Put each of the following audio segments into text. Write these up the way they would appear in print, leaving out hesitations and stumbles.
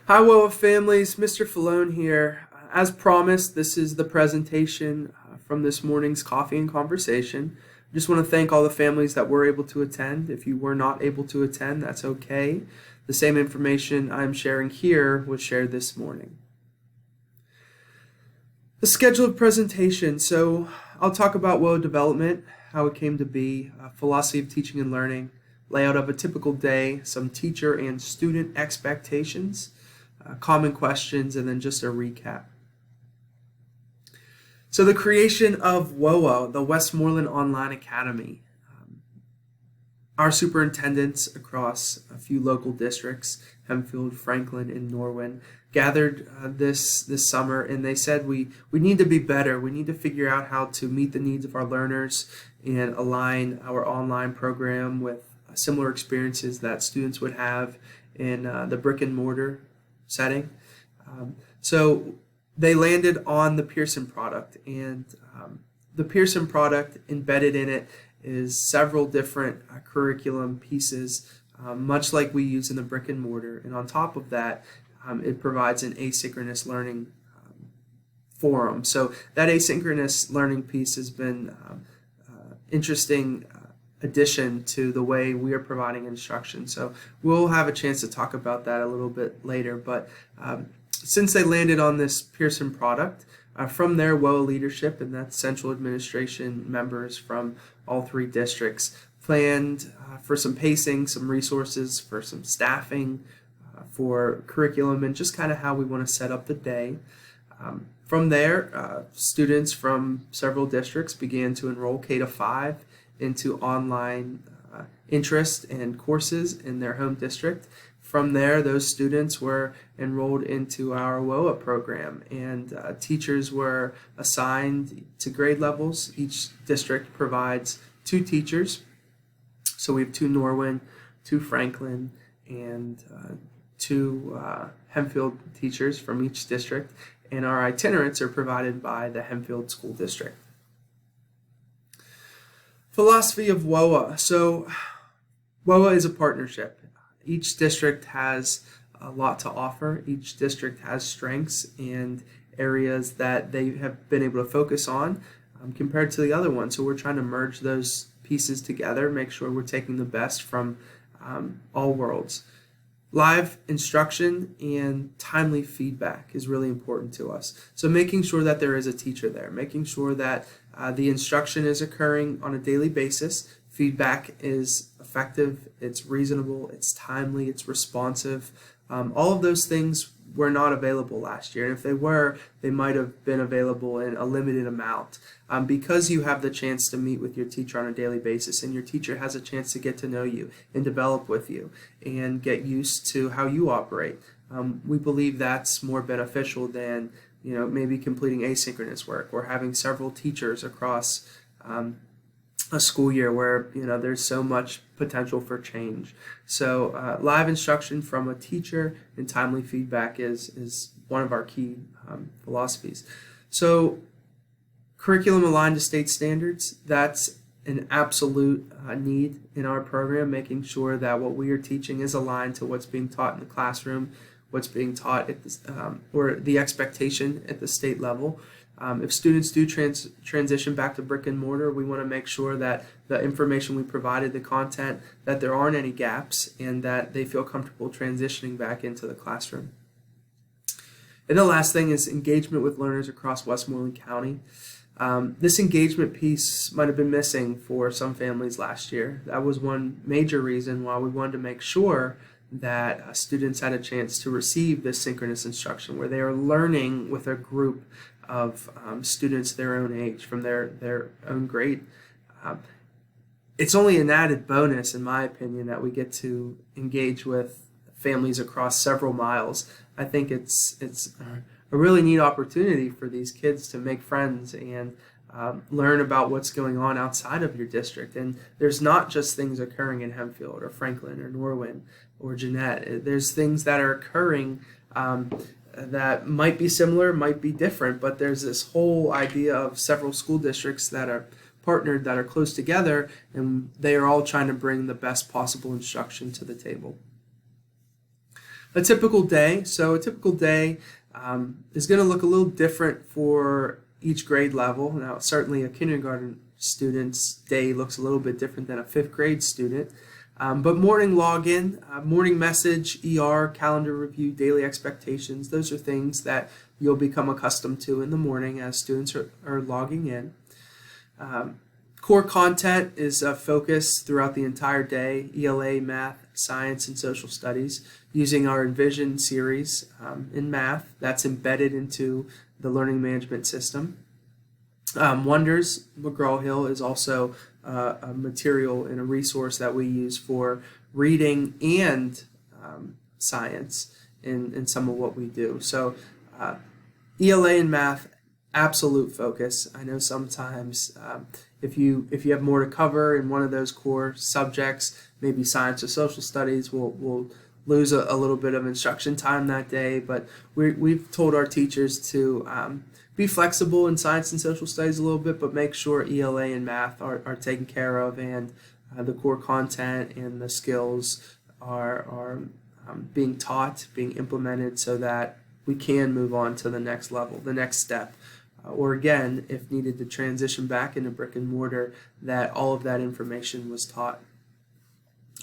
Hi, WOA families. Mr. Falone here. As promised, this is the presentation from this morning's Coffee and Conversation. I just want to thank all the families that were able to attend. If you were not able to attend, that's okay. The same information I'm sharing here was shared this morning. The scheduled presentation. So I'll talk about WOA development, how it came to be, philosophy of teaching and learning, layout of a typical day, some teacher and student expectations, common questions, and then just a recap. So the creation of WOA, the Westmoreland Online Academy. Our superintendents across a few local districts, Hempfield, Franklin, and Norwin, gathered this summer, and they said we need to be better. We need to figure out how to meet the needs of our learners and align our online program with similar experiences that students would have in the brick and mortar setting. So they landed on the Pearson product, and the Pearson product, embedded in it is several different curriculum pieces, much like we use in the brick and mortar. And on top of that, it provides an asynchronous learning forum. So that asynchronous learning piece has been interesting addition to the way we are providing instruction. So we'll have a chance to talk about that a little bit later. But since they landed on this Pearson product, from their WOA leadership, and that's central administration members from all three districts, planned for some pacing, some resources, for some staffing, for curriculum, and just kind of how we want to set up the day. From there, students from several districts began to enroll K-5 into online interest and courses in their home district. From there, those students were enrolled into our WOA program, and teachers were assigned to grade levels. Each district provides 2 teachers. So we have 2 Norwin, 2 Franklin, and 2 Hempfield teachers from each district, and our itinerants are provided by the Hempfield School District. Philosophy of WOA. So WOA is a partnership. Each district has a lot to offer. Each district has strengths and areas that they have been able to focus on compared to the other one. So we're trying to merge those pieces together, make sure we're taking the best from all worlds. Live instruction and timely feedback is really important to us. So making sure that there is a teacher there, making sure that the instruction is occurring on a daily basis, feedback is effective, it's reasonable, it's timely, it's responsive. All of those things were not available last year, and if they were, they might have been available in a limited amount. Because you have the chance to meet with your teacher on a daily basis, and your teacher has a chance to get to know you and develop with you and get used to how you operate, we believe that's more beneficial than maybe completing asynchronous work or having several teachers across a school year where there's so much potential for change. So live instruction from a teacher and timely feedback is one of our key philosophies. So curriculum aligned to state standards, that's an absolute need in our program, making sure that what we are teaching is aligned to what's being taught in the classroom, what's being taught at the, or the expectation at the state level. If students do transition back to brick and mortar, we want to make sure that the information we provided, the content, that there aren't any gaps and that they feel comfortable transitioning back into the classroom. And the last thing is engagement with learners across Westmoreland County. This engagement piece might have been missing for some families last year. That was one major reason why we wanted to make sure that students had a chance to receive this synchronous instruction where they are learning with a group of students their own age from their own grade. It's only an added bonus, in my opinion, that we get to engage with families across several miles. I think it's a really neat opportunity for these kids to make friends and learn about what's going on outside of your district. And there's not just things occurring in Hempfield or Franklin or Norwin or Jeanette. There's things that are occurring that might be similar, might be different, but there's this whole idea of several school districts that are partnered, that are close together, and they are all trying to bring the best possible instruction to the table. A typical day. So a typical day is going to look a little different for each grade level. Now, certainly a kindergarten student's day looks a little bit different than a fifth grade student. But morning login, morning message, ER, calendar review, daily expectations, those are things that you'll become accustomed to in the morning as students are logging in. Core content is a focus throughout the entire day: ELA, math, science, and social studies, using our Envision series in math that's embedded into the learning management system. Wonders McGraw-Hill is also a material and a resource that we use for reading and science in some of what we do. So ELA and math, absolute focus. I know sometimes if you have more to cover in one of those core subjects, maybe science or social studies, we'll lose a little bit of instruction time that day, but we've told our teachers to be flexible in science and social studies a little bit, but make sure ELA and math are taken care of, and the core content and the skills are being taught, being implemented, so that we can move on to the next level, the next step. Or again, if needed to transition back into brick and mortar, that all of that information was taught.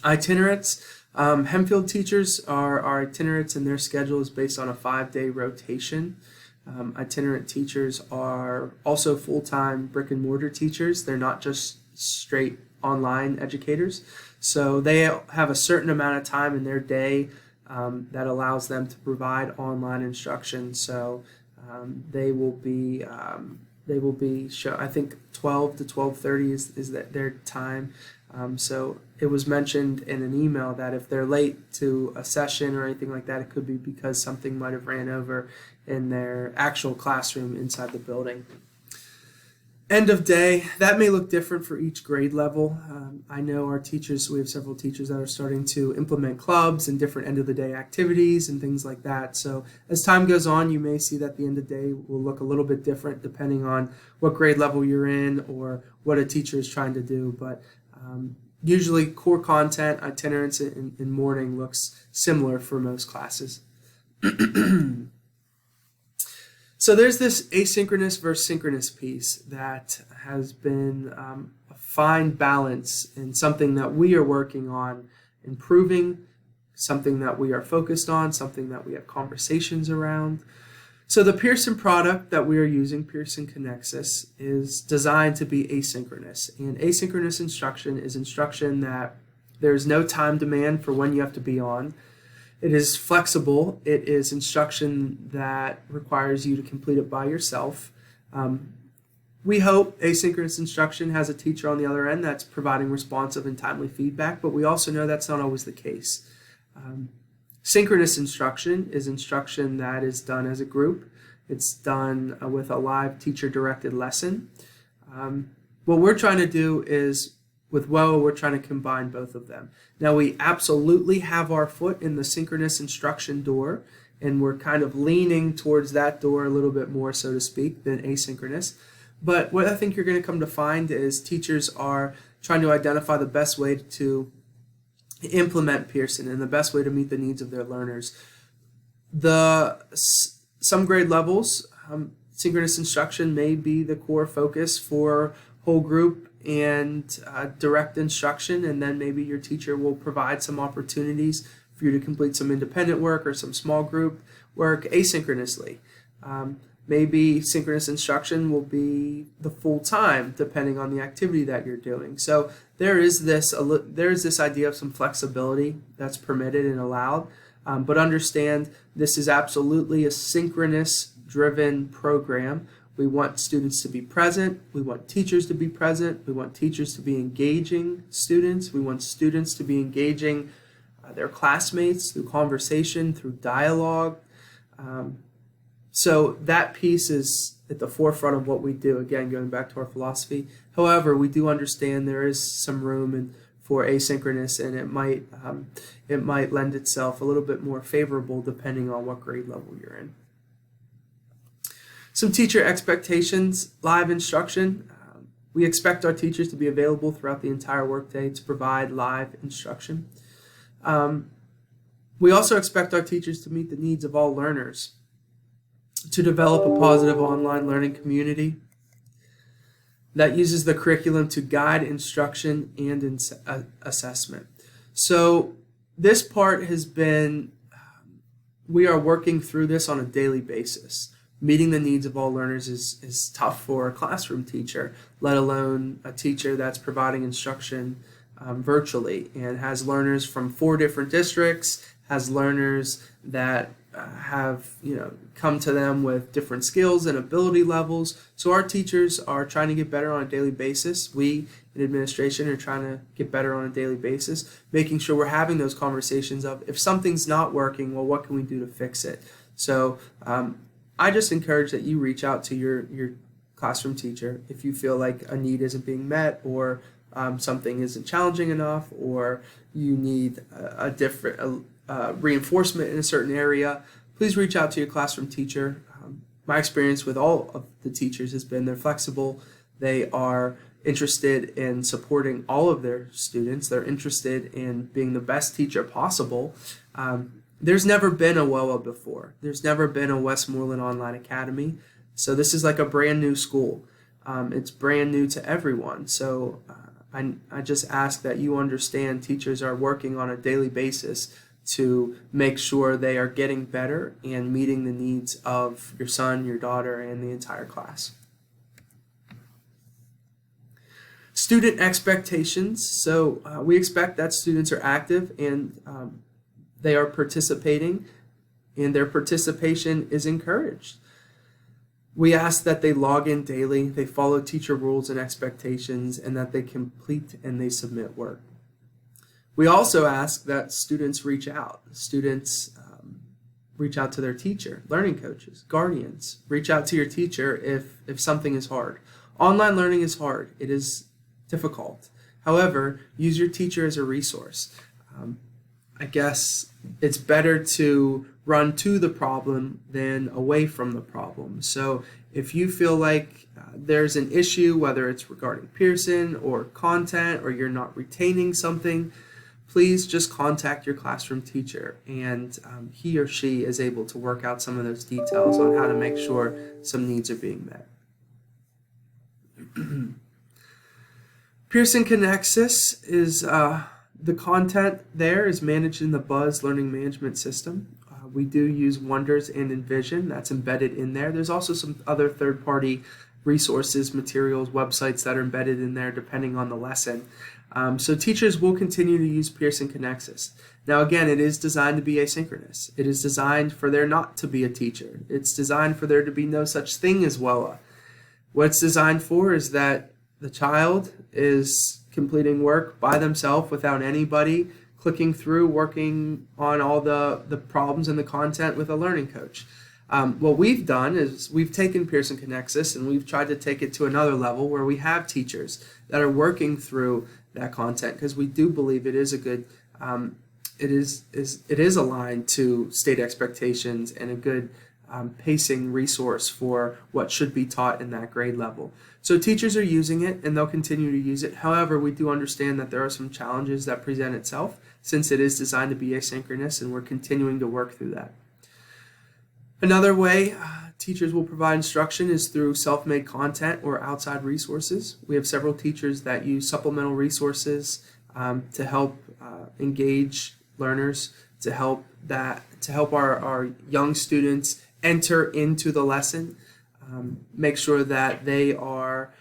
Itinerants. Hempfield teachers are itinerants, and their schedule is based on a 5-day rotation. Itinerant teachers are also full-time brick and mortar teachers. They're not just straight online educators. So they have a certain amount of time in their day that allows them to provide online instruction. So they will be I think 12 to 12:30 is their time. So it was mentioned in an email that if they're late to a session or anything like that, it could be because something might have ran over in their actual classroom inside the building. End of day, that may look different for each grade level. I know our teachers, we have several teachers that are starting to implement clubs and different end of the day activities and things like that. So as time goes on, you may see that the end of the day will look a little bit different depending on what grade level you're in or what a teacher is trying to do. But usually core content, itinerants in morning looks similar for most classes. So there's this asynchronous versus synchronous piece that has been a fine balance and something that we are working on improving, something that we are focused on, something that we have conversations around. So the Pearson product that we are using, Pearson Connexus, is designed to be asynchronous. And asynchronous instruction is instruction that there's no time demand for when you have to be on. It is flexible. It is instruction that requires you to complete it by yourself. We hope asynchronous instruction has a teacher on the other end that's providing responsive and timely feedback, but we also know that's not always the case. Synchronous instruction is instruction that is done as a group. It's done with a live teacher-directed lesson. What we're trying to do is, with WOA, we're trying to combine both of them. Now, we absolutely have our foot in the synchronous instruction door, and we're kind of leaning towards that door a little bit more, so to speak, than asynchronous. But what I think you're going to come to find is teachers are trying to identify the best way to implement Pearson and the best way to meet the needs of their learners. Some grade levels, synchronous instruction may be the core focus for whole group and direct instruction, and then maybe your teacher will provide some opportunities for you to complete some independent work or some small group work asynchronously. Maybe synchronous instruction will be the full time depending on the activity that you're doing. So there is this idea of some flexibility that's permitted and allowed, but understand this is absolutely a synchronous driven program. We want students to be present. We want teachers to be present. We want teachers to be engaging students. We want students to be engaging their classmates through conversation, through dialogue. So that piece is at the forefront of what we do, again, going back to our philosophy. However, we do understand there is some room for asynchronous, and it might lend itself a little bit more favorable depending on what grade level you're in. Some teacher expectations, live instruction. We expect our teachers to be available throughout the entire workday to provide live instruction. We also expect our teachers to meet the needs of all learners, to develop a positive online learning community that uses the curriculum to guide instruction and assessment. So this part has been, we are working through this on a daily basis. Meeting the needs of all learners is tough for a classroom teacher, let alone a teacher that's providing instruction virtually and has learners from 4 different districts, has learners that have come to them with different skills and ability levels. So our teachers are trying to get better on a daily basis. We in administration are trying to get better on a daily basis, making sure we're having those conversations of, if something's not working, well, what can we do to fix it? So I just encourage that you reach out to your classroom teacher if you feel like a need isn't being met, or something isn't challenging enough, or you need a different reinforcement in a certain area. Please reach out to your classroom teacher. My experience with all of the teachers has been they're flexible, they are interested in supporting all of their students, they're interested in being the best teacher possible. There's never been a WOA before. There's never been a Westmoreland Online Academy. So this is like a brand new school. It's brand new to everyone. So I just ask that you understand teachers are working on a daily basis to make sure they are getting better and meeting the needs of your son, your daughter, and the entire class. Student expectations. So we expect that students are active and they are participating, and their participation is encouraged. We ask that they log in daily, they follow teacher rules and expectations, and that they complete and they submit work. We also ask that students reach out. Students reach out to their teacher, learning coaches, guardians. Reach out to your teacher if something is hard. Online learning is hard. It is difficult. However, use your teacher as a resource. I guess it's better to run to the problem than away from the problem. So if you feel like there's an issue, whether it's regarding Pearson or content, or you're not retaining something, please just contact your classroom teacher, and he or she is able to work out some of those details on how to make sure some needs are being met. Pearson Connexus is the content there is managed in the Buzz Learning Management System. We do use Wonders and Envision. That's embedded in there. There's also some other third-party resources, materials, websites that are embedded in there depending on the lesson. So teachers will continue to use Pearson Connexus. Now again, it is designed to be asynchronous. It is designed for there not to be a teacher. It's designed for there to be no such thing as WOA. What it's designed for is that the child is completing work by themselves without anybody clicking through, working on all the problems and the content with a learning coach. What we've done is we've taken Pearson Connexus and we've tried to take it to another level where we have teachers that are working through that content, because we do believe it is a good, it is aligned to state expectations and a good pacing resource for what should be taught in that grade level. So teachers are using it and they'll continue to use it. However, we do understand that there are some challenges that present itself since it is designed to be asynchronous, and we're continuing to work through that. Another way teachers will provide instruction is through self-made content or outside resources. We have several teachers that use supplemental resources to help engage learners, to help our young students enter into the lesson, make sure that they are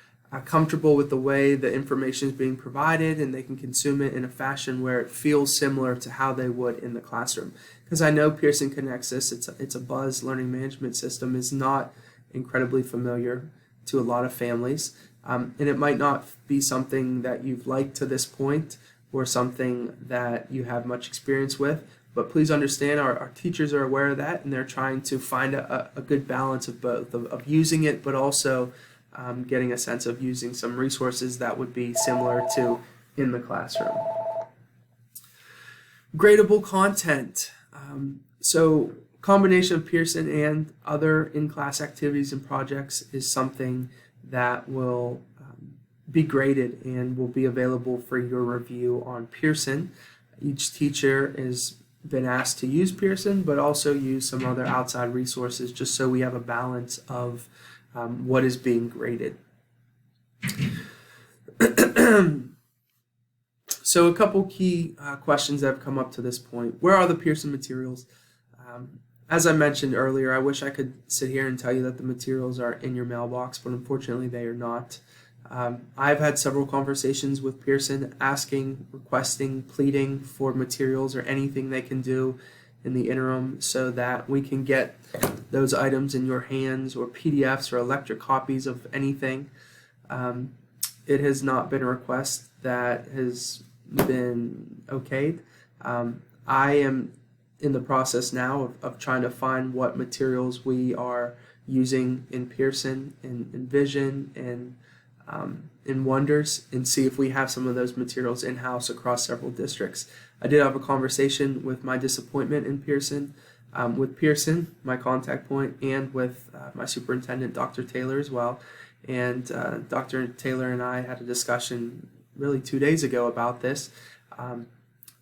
comfortable with the way the information is being provided and they can consume it in a fashion where it feels similar to how they would in the classroom. Because I know Pearson Connexus, it's a Buzz learning management system, is not incredibly familiar to a lot of families, and it might not be something that you've liked to this point or something that you have much experience with, but please understand our teachers are aware of that, and they're trying to find a good balance of both, of using it but also getting a sense of using some resources that would be similar to in the classroom. Gradable content. So combination of Pearson and other in-class activities and projects is something that will be graded and will be available for your review on Pearson. Each teacher is been asked to use Pearson, but also use some other outside resources just so we have a balance of what is being graded. So a couple key questions that have come up to this point. Where are the Pearson materials? As I mentioned earlier, I wish I could sit here and tell you that the materials are in your mailbox, but unfortunately they are not. I've had several conversations with Pearson asking, requesting, pleading for materials or anything they can do in the interim so that we can get those items in your hands, or PDFs or electric copies of anything. It has not been a request that has been okayed. I am in the process now of trying to find what materials we are using in Pearson, in Vision, and in Wonders, and see if we have some of those materials in-house across several districts. I did have a conversation with my disappointment in Pearson, with Pearson, my contact point, and with my superintendent, Dr. Taylor, as well. And Dr. Taylor and I had a discussion really 2 days ago about this.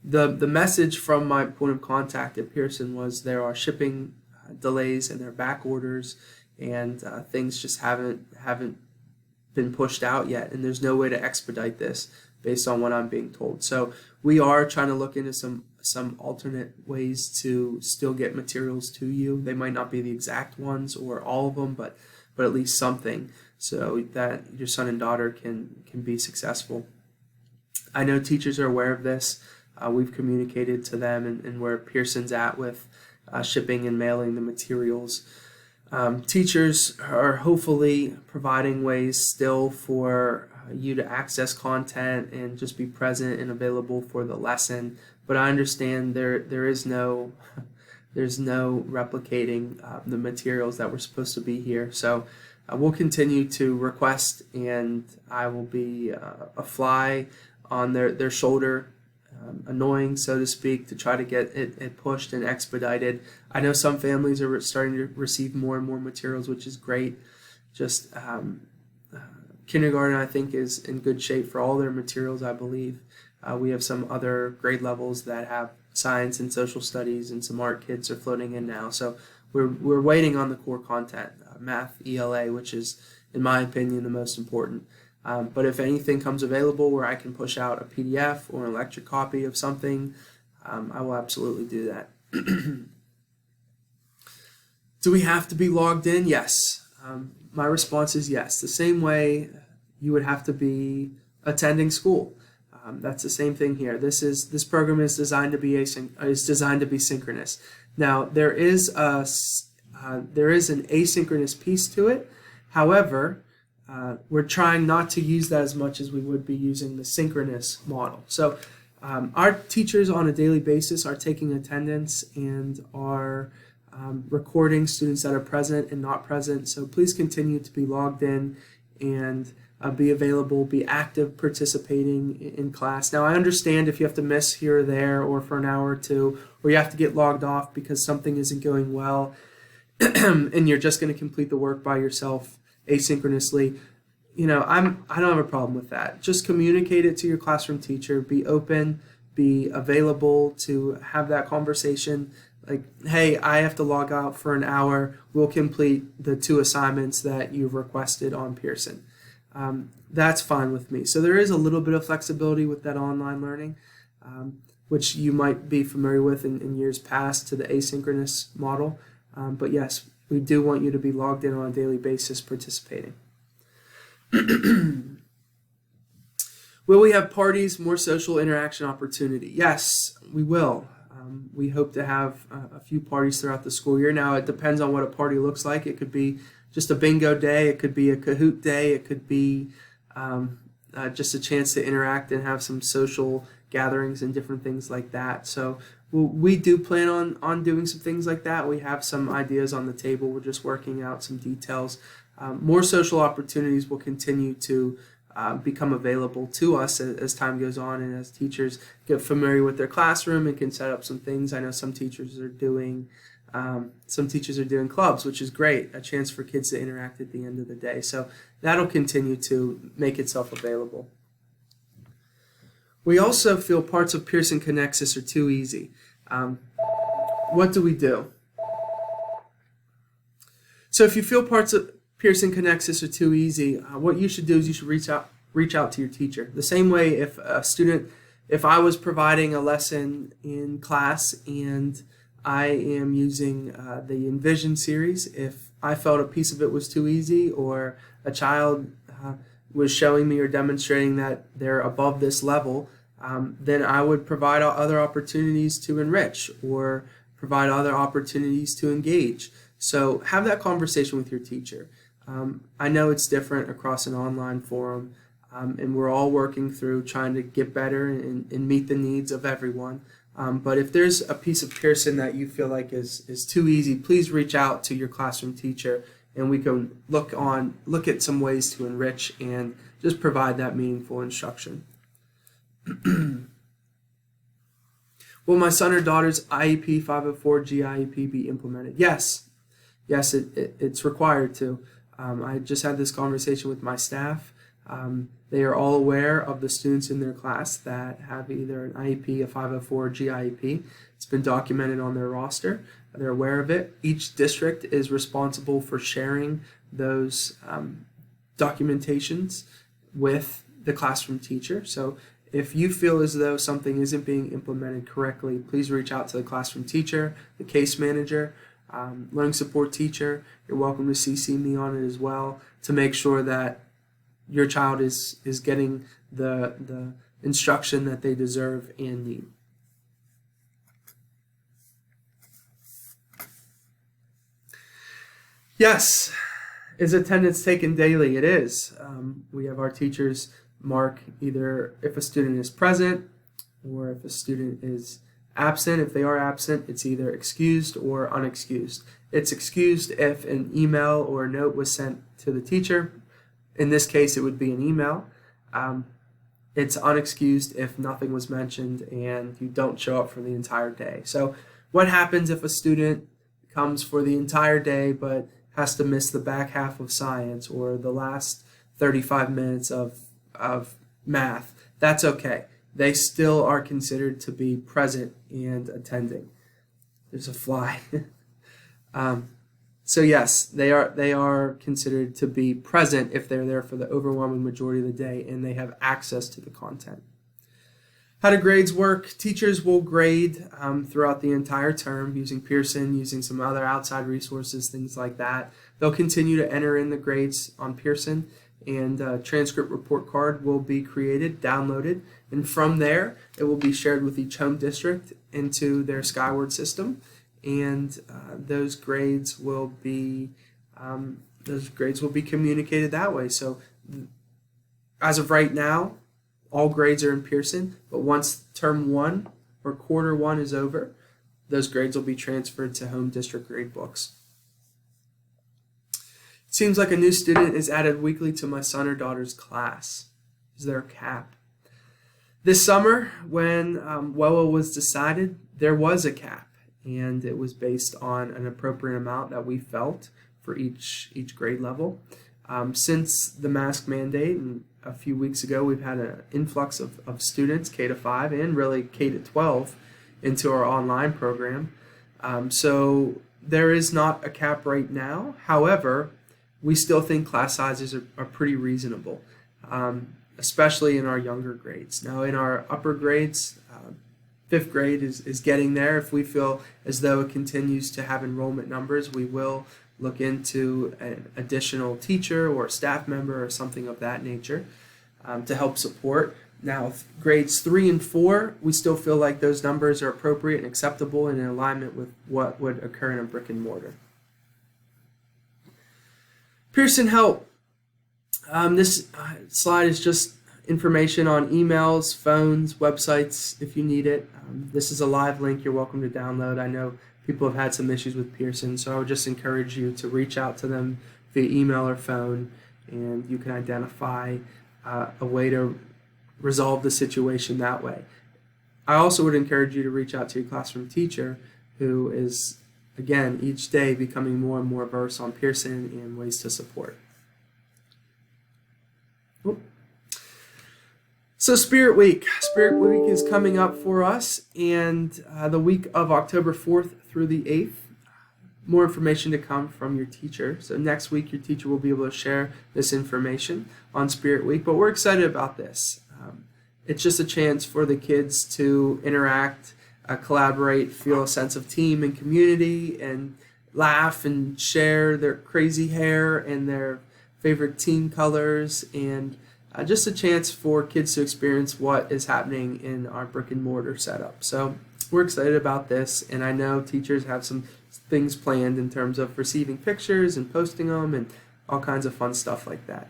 The message from my point of contact at Pearson was there are shipping delays and there are back orders, and things just haven't been pushed out yet, and there's no way to expedite this based on what I'm being told. So we are trying to look into some alternate ways to still get materials to you. They might not be the exact ones or all of them, but at least something so that your son and daughter can be successful. I know teachers are aware of this. We've communicated to them and where Pearson's at with shipping and mailing the materials. Teachers are hopefully providing ways still for you to access content and just be present and available for the lesson. But I understand there's no replicating the materials that were supposed to be here. So we'll continue to request, and I will be a fly on their shoulder, annoying, so to speak, to try to get it pushed and expedited. I know some families are starting to receive more and more materials, which is great. Just kindergarten, I think, is in good shape for all their materials, I believe. We have some other grade levels that have science and social studies, and some art kids are floating in now. So we're waiting on the core content, math, ELA, which is, in my opinion, the most important. But if anything comes available where I can push out a PDF or an electric copy of something, I will absolutely do that. Do we have to be logged in? Yes. My response is yes. The same way you would have to be attending school. That's the same thing here. This program is designed to be synchronous. Now there is an asynchronous piece to it. However, we're trying not to use that as much as we would be using the synchronous model. So our teachers on a daily basis are taking attendance and are recording students that are present and not present. So please continue to be logged in and be available, be active, participating in class. Now I understand if you have to miss here or there, or for an hour or two, or you have to get logged off because something isn't going well and you're just going to complete the work by yourself asynchronously. I don't have a problem with that. Just communicate it to your classroom teacher. Be open, be available to have that conversation. Like, hey, I have to log out for an hour. We'll complete the 2 assignments that you've requested on Pearson. That's fine with me. So there is a little bit of flexibility with that online learning, which you might be familiar with in years past to the asynchronous model. But yes, we do want you to be logged in on a daily basis participating. Will we have parties, more social interaction opportunity? Yes, we will. We hope to have a few parties throughout the school year. Now, it depends on what a party looks like. It could be just a bingo day. It could be a Kahoot day. It could be just a chance to interact and have some social gatherings and different things like that. So we do plan on doing some things like that. We have some ideas on the table. We're just working out some details. More social opportunities will continue to become available to us as time goes on and as teachers get familiar with their classroom and can set up some things. I know some teachers are doing clubs, which is great, a chance for kids to interact at the end of the day. So that'll continue to make itself available. We also feel parts of Pearson Connexus are too easy. what do we do? So if you feel parts of Pearson Connexus are too easy, what you should do is you should reach out to your teacher. The same way if I was providing a lesson in class and I am using the Envision series, if I felt a piece of it was too easy or a child was showing me or demonstrating that they're above this level, then I would provide other opportunities to enrich or provide other opportunities to engage. So have that conversation with your teacher. I know it's different across an online forum, and we're all working through trying to get better and meet the needs of everyone. But if there's a piece of Pearson that you feel like is too easy, please reach out to your classroom teacher, and we can look at some ways to enrich and just provide that meaningful instruction. Will my son or daughter's IEP 504 GIEP be implemented? Yes, it's required to. I just had this conversation with my staff. They are all aware of the students in their class that have either an IEP, a 504, or GIEP. It's been documented on their roster. They're aware of it. Each district is responsible for sharing those documentations with the classroom teacher. So if you feel as though something isn't being implemented correctly, please reach out to the classroom teacher, the case manager, learning support teacher. You're welcome to CC me on it as well to make sure that your child is getting the instruction that they deserve and need. Yes, is attendance taken daily? It is. We have our teachers mark either if a student is present or if a student is absent. If they are absent, it's either excused or unexcused. It's excused if an email or a note was sent to the teacher. In this case, it would be an email. It's unexcused if nothing was mentioned and you don't show up for the entire day. So what happens if a student comes for the entire day but has to miss the back half of science or the last 35 minutes of math? That's okay. They still are considered to be present and attending. There's a fly. So yes, they are considered to be present if they're there for the overwhelming majority of the day and they have access to the content. How do grades work? Teachers will grade throughout the entire term using Pearson, using some other outside resources, things like that. They'll continue to enter in the grades on Pearson, and a transcript report card will be created, downloaded, and from there it will be shared with each home district into their Skyward system, and those grades will be communicated that way. So as of right now, all grades are in Pearson, but once term 1 or quarter 1 is over, those grades will be transferred to home district grade books. It seems like a new student is added weekly to my son or daughter's class. Is there a cap? This summer, when WOA was decided, there was a cap, and it was based on an appropriate amount that we felt for each grade level. Since the mask mandate, and a few weeks ago, we've had an influx of students, K-5 and really K-12, into our online program. So there is not a cap right now. However, we still think class sizes are pretty reasonable, especially in our younger grades. Now, in our upper grades, 5th grade is getting there. If we feel as though it continues to have enrollment numbers, we will look into an additional teacher or staff member or something of that nature to help support. Now, grades 3 and 4, we still feel like those numbers are appropriate and acceptable and in alignment with what would occur in a brick and mortar. Pearson Help. This slide is just information on emails, phones, websites if you need it. This is a live link you're welcome to download. I know people have had some issues with Pearson, so I would just encourage you to reach out to them via email or phone, and you can identify a way to resolve the situation that way. I also would encourage you to reach out to your classroom teacher, who is, again, each day becoming more and more versed on Pearson and ways to support. So Spirit Week. Spirit Week is coming up for us, and the week of October 4th through the 8th. More information to come from your teacher. So next week, your teacher will be able to share this information on Spirit Week, but we're excited about this. It's just a chance for the kids to interact, collaborate, feel a sense of team and community, and laugh and share their crazy hair and their favorite team colors, and just a chance for kids to experience what is happening in our brick and mortar setup. So we're excited about this, and I know teachers have some things planned in terms of receiving pictures and posting them and all kinds of fun stuff like that.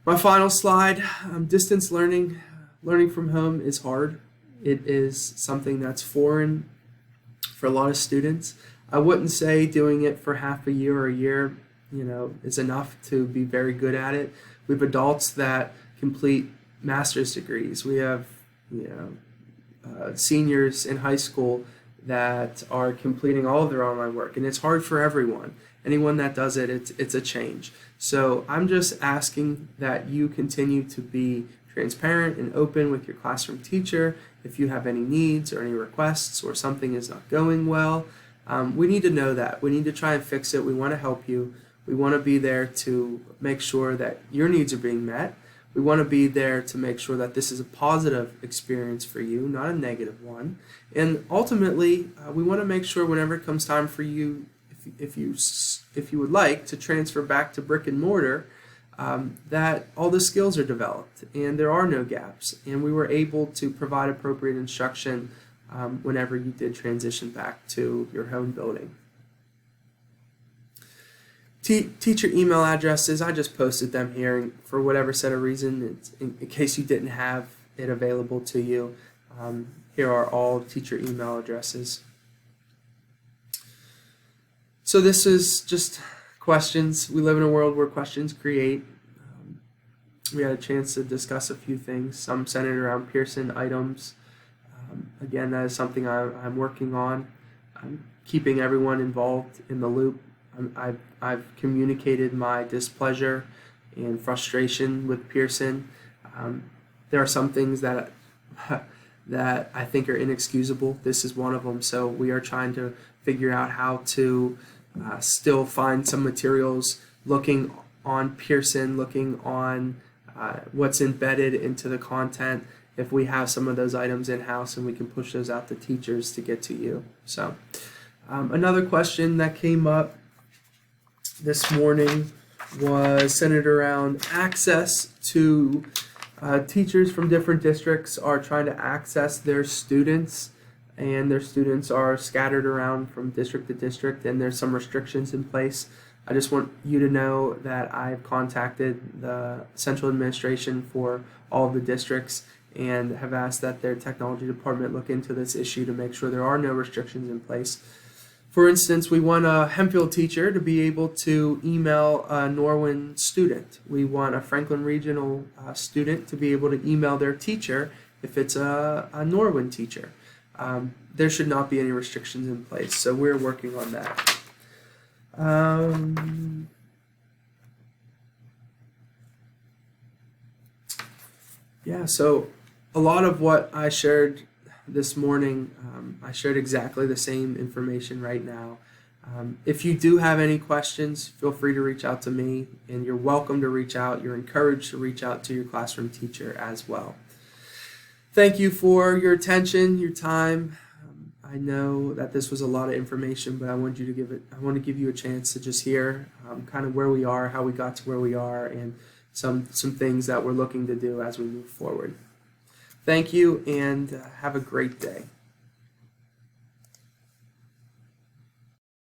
My final slide, distance learning. Learning from home is hard. It is something that's foreign for a lot of students. I wouldn't say doing it for half a year or a year, is enough to be very good at it. We have adults that complete master's degrees. We have, seniors in high school that are completing all of their online work, and it's hard for everyone. Anyone that does it, it's a change. So I'm just asking that you continue to be transparent and open with your classroom teacher. If you have any needs or any requests or something is not going well, we need to know that. We need to try and fix it. We want to help you. We want to be there to make sure that your needs are being met. We want to be there to make sure that this is a positive experience for you, not a negative one. And ultimately, we want to make sure whenever it comes time for you, if you would like to transfer back to brick and mortar, that all the skills are developed and there are no gaps, and we were able to provide appropriate instruction whenever you did transition back to your home building. Teacher email addresses, I just posted them here, and for whatever set of reason, in case you didn't have it available to you, here are all teacher email addresses. So this is just questions. We live in a world where questions create. We had a chance to discuss a few things, some centered around Pearson items. Again, that is something I'm working on. I'm keeping everyone involved in the loop. I've communicated my displeasure and frustration with Pearson. There are some things that I think are inexcusable. This is one of them. So we are trying to figure out how to still find some materials looking on Pearson, looking on what's embedded into the content, if we have some of those items in-house, and we can push those out to teachers to get to you. So another question that came up this morning was centered around access to teachers from different districts are trying to access their students, and their students are scattered around from district to district, and there's some restrictions in place. I just want you to know that I've contacted the central administration for all of the districts and have asked that their technology department look into this issue to make sure there are no restrictions in place. For instance, we want a Hempfield teacher to be able to email a Norwin student. We want a Franklin Regional student to be able to email their teacher if it's a Norwin teacher. There should not be any restrictions in place, so we're working on that. So a lot of what I shared this morning, I shared exactly the same information right now. If you do have any questions, feel free to reach out to me, and you're welcome to reach out. You're encouraged to reach out to your classroom teacher as well. Thank you for your attention, your time. I know that this was a lot of information, but I want to give you a chance to just hear kind of where we are, how we got to where we are, and some things that we're looking to do as we move forward. Thank you, and have a great day.